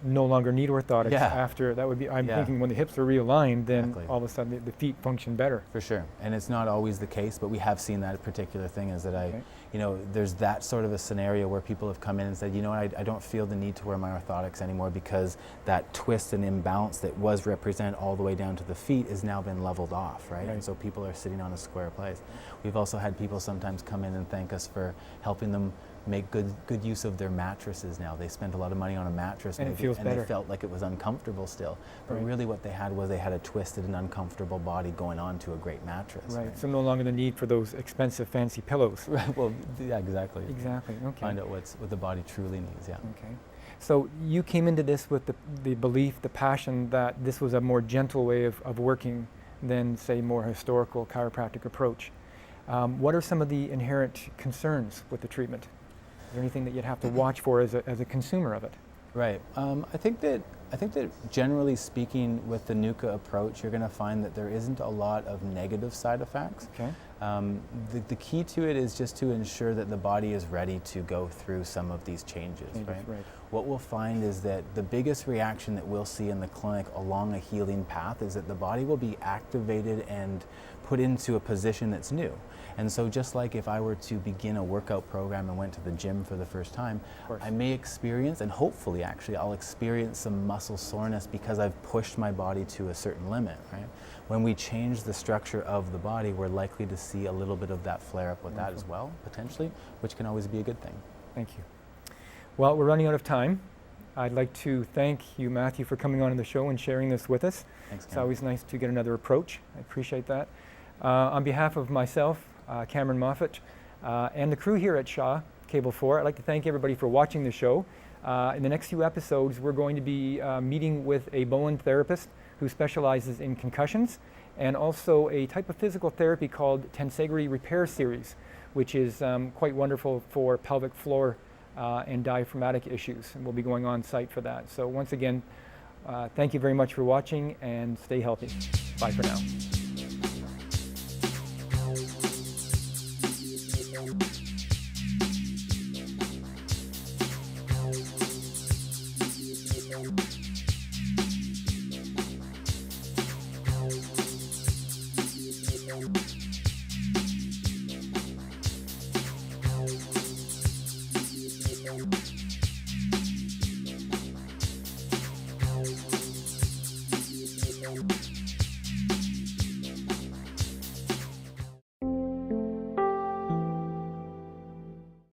no longer need orthotics Yeah. after that would be, I'm Yeah. thinking when the hips are realigned, then Exactly. all of a sudden the feet function better. For sure, and it's not always the case, but we have seen that particular thing is that Okay. there's that sort of a scenario where people have come in and said, I don't feel the need to wear my orthotics anymore because that twist and imbalance that was represented all the way down to the feet has now been leveled off, right? Right. And so people are sitting on a square place. We've also had people sometimes come in and thank us for helping them make good use of their mattresses now. They spent a lot of money on a mattress And it maybe, feels and better. they felt like it was uncomfortable still. But Right. really what they had was they had a twisted and uncomfortable body going on to a great mattress. Right. So no longer the need for those expensive fancy pillows. Right, well, yeah, exactly. Exactly. Okay. Find out what the body truly needs, yeah. Okay. So you came into this with the belief, the passion that this was a more gentle way of working than, say, more historical chiropractic approach. What are some of the inherent concerns with the treatment? Is there anything that you'd have to watch for as a consumer of it? Right. I think that generally speaking, with the NUCA approach, you're going to find that there isn't a lot of negative side effects. Okay. The key to it is just to ensure that the body is ready to go through some of these changes. Right? Right. What we'll find is that the biggest reaction that we'll see in the clinic along a healing path is that the body will be activated and put into a position that's new. And so just like if I were to begin a workout program and went to the gym for the first time, Of course. I may experience, and hopefully actually I'll experience some muscle soreness because I've pushed my body to a certain limit, right? When we change the structure of the body, we're likely to see a little bit of that flare up with that as well, potentially, which can always be a good thing. Thank you. Well, we're running out of time. I'd like to thank you, Matthew, for coming on the show and sharing this with us. Thanks, It's Ken. always nice to get another approach. I appreciate that. On behalf of myself, Cameron Moffat, and the crew here at Shaw Cable 4, I'd like to thank everybody for watching the show. In the next few episodes, we're going to be meeting with a Bowen therapist who specializes in concussions, and also a type of physical therapy called Tensegrity Repair Series, which is quite wonderful for pelvic floor and diaphragmatic issues, and we'll be going on site for that. So once again, thank you very much for watching, and stay healthy. Bye for now.